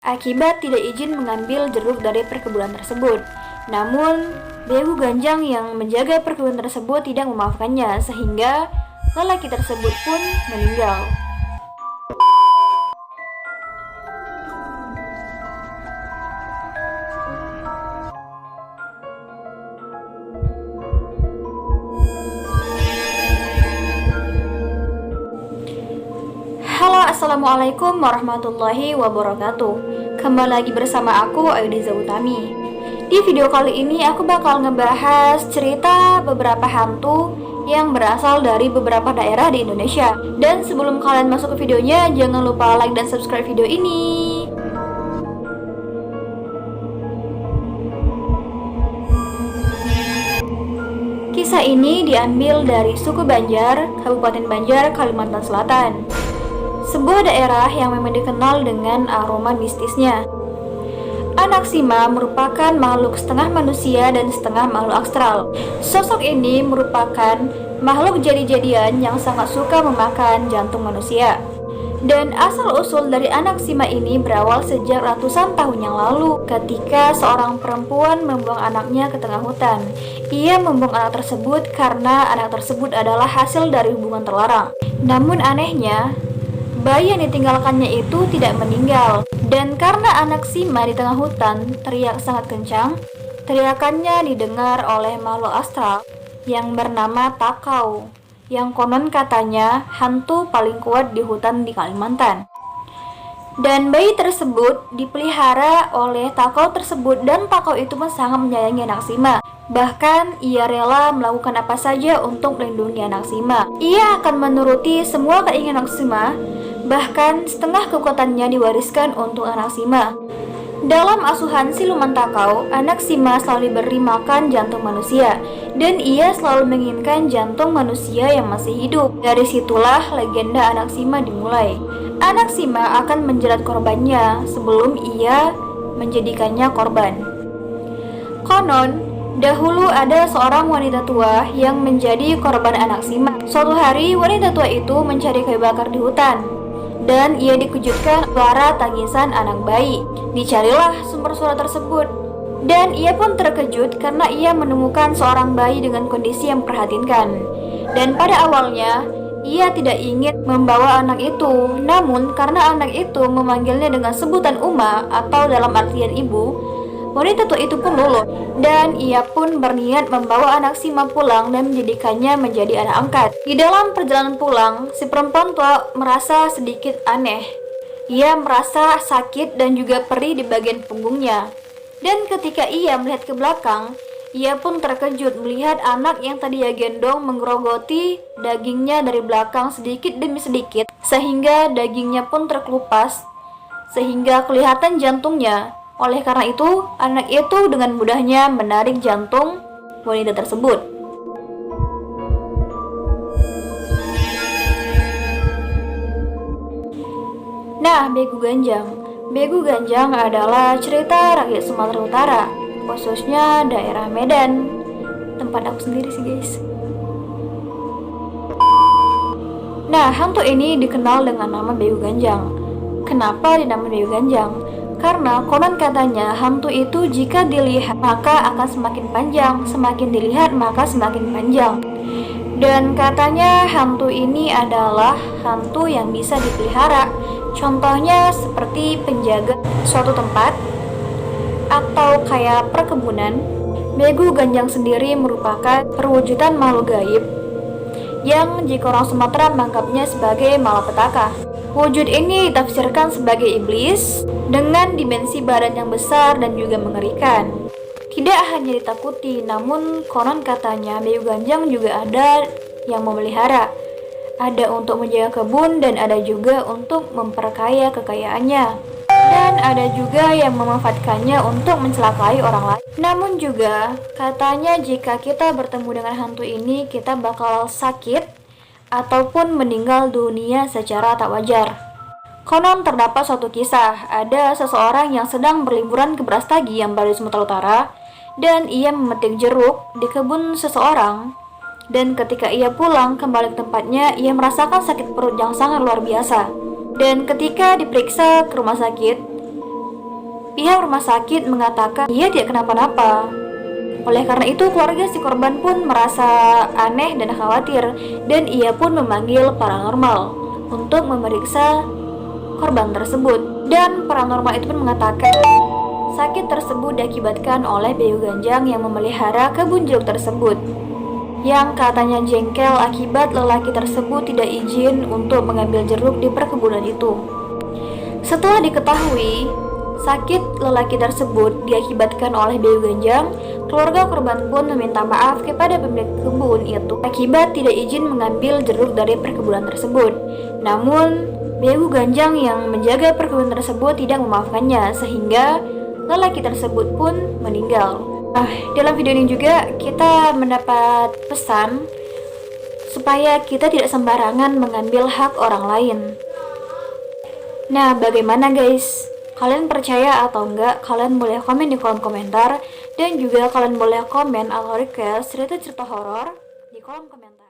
akibat tidak izin mengambil jeruk dari perkebunan tersebut. Namun, Begu Ganjang yang menjaga perkebunan tersebut tidak memaafkannya, sehingga lelaki tersebut pun meninggal. Halo, assalamualaikum warahmatullahi wabarakatuh. Kembali lagi bersama aku, Ayudiza Utami. Di video kali ini aku bakal ngebahas cerita beberapa hantu yang berasal dari beberapa daerah di Indonesia. Dan sebelum kalian masuk ke videonya, jangan lupa like dan subscribe video ini. Kisah ini diambil dari suku Banjar, Kabupaten Banjar, Kalimantan Selatan. Sebuah daerah yang memang dikenal dengan aroma mistisnya. Anaksima merupakan makhluk setengah manusia dan setengah makhluk astral. Sosok ini merupakan makhluk jadi-jadian yang sangat suka memakan jantung manusia. Dan asal-usul dari Anaksima ini berawal sejak ratusan tahun yang lalu, ketika seorang perempuan membuang anaknya ke tengah hutan. Ia membuang anak tersebut karena anak tersebut adalah hasil dari hubungan terlarang. Namun anehnya, bayi yang ditinggalkannya itu tidak meninggal. Dan karena Anaksima di tengah hutan teriak sangat kencang, teriakannya didengar oleh makhluk astral yang bernama Takau, yang konon katanya hantu paling kuat di hutan di Kalimantan. Dan bayi tersebut dipelihara oleh Takau tersebut, dan Takau itu pun sangat menyayangi Anaksima. Bahkan ia rela melakukan apa saja untuk melindungi Anaksima. Ia akan menuruti semua keinginan Anaksima. Bahkan setengah kekuatannya diwariskan untuk Anaksima. Dalam asuhan siluman Takau, Anaksima selalu diberi makan jantung manusia, dan ia selalu menginginkan jantung manusia yang masih hidup. Dari situlah legenda Anaksima dimulai. Anaksima akan menjerat korbannya sebelum ia menjadikannya korban. Konon, dahulu ada seorang wanita tua yang menjadi korban Anaksima. Suatu hari, wanita tua itu mencari kayu bakar di hutan, dan ia dikejutkan suara tangisan anak bayi. Dicarilah sumber suara tersebut, dan ia pun terkejut karena ia menemukan seorang bayi dengan kondisi yang memprihatinkan. Dan pada awalnya, ia tidak ingin membawa anak itu. Namun karena anak itu memanggilnya dengan sebutan Uma atau dalam artian ibu, wanita tua itu pun luluh, dan ia pun berniat membawa Anaksima pulang dan menjadikannya menjadi anak angkat. Di dalam perjalanan pulang, si perempuan tua merasa sedikit aneh. Ia merasa sakit dan juga perih di bagian punggungnya. Dan ketika ia melihat ke belakang, ia pun terkejut melihat anak yang tadi ia gendong menggerogoti dagingnya dari belakang sedikit demi sedikit, sehingga dagingnya pun terkelupas, sehingga kelihatan jantungnya. Oleh karena itu, anak itu dengan mudahnya menarik jantung wanita tersebut. Nah, Begu Ganjang. Begu Ganjang adalah cerita rakyat Sumatera Utara, khususnya daerah Medan, tempat aku sendiri sih guys. Nah, hantu ini dikenal dengan nama Begu Ganjang. Kenapa dinamakan Begu Ganjang? Karena konon katanya hantu itu jika dilihat maka akan semakin panjang, semakin dilihat maka semakin panjang. Dan katanya hantu ini adalah hantu yang bisa dipelihara. Contohnya seperti penjaga suatu tempat atau kayak perkebunan. Begu Ganjang sendiri merupakan perwujudan makhluk gaib yang jika orang Sumatera menganggapnya sebagai malapetaka. Wujud ini ditafsirkan sebagai iblis dengan dimensi badan yang besar dan juga mengerikan. Tidak hanya ditakuti, namun konon katanya Begu Ganjang juga ada yang memelihara. Ada untuk menjaga kebun dan ada juga untuk memperkaya kekayaannya. Dan ada juga yang memanfaatkannya untuk mencelakai orang lain. Namun juga katanya jika kita bertemu dengan hantu ini, kita bakal sakit ataupun meninggal dunia secara tak wajar. Konon terdapat suatu kisah, ada seseorang yang sedang berliburan ke Brastagi yang berada di Sumatera Utara, dan ia memetik jeruk di kebun seseorang. Dan ketika ia pulang kembali ke tempatnya, ia merasakan sakit perut yang sangat luar biasa. Dan ketika diperiksa ke rumah sakit, Pihak rumah sakit mengatakan ia tidak kenapa-napa. Oleh karena itu, keluarga si korban pun merasa aneh dan khawatir, dan ia pun memanggil paranormal untuk memeriksa korban tersebut. Dan paranormal itu pun mengatakan sakit tersebut diakibatkan oleh Bayu Ganjang yang memelihara kebun jeruk tersebut, yang katanya jengkel akibat lelaki tersebut tidak izin untuk mengambil jeruk di perkebunan itu. Setelah diketahui sakit lelaki tersebut diakibatkan oleh Bayu Ganjang, keluarga korban pun meminta maaf kepada pemilik kebun itu akibat tidak izin mengambil jeruk dari perkebunan tersebut. Namun, Bayu Ganjang yang menjaga perkebunan tersebut tidak memaafkannya, sehingga lelaki tersebut pun meninggal. Dalam video ini juga kita mendapat pesan supaya kita tidak sembarangan mengambil hak orang lain. Nah, bagaimana guys? Kalian percaya atau enggak? Kalian boleh komen di kolom komentar, dan juga kalian boleh komen atau request cerita-cerita horor di kolom komentar.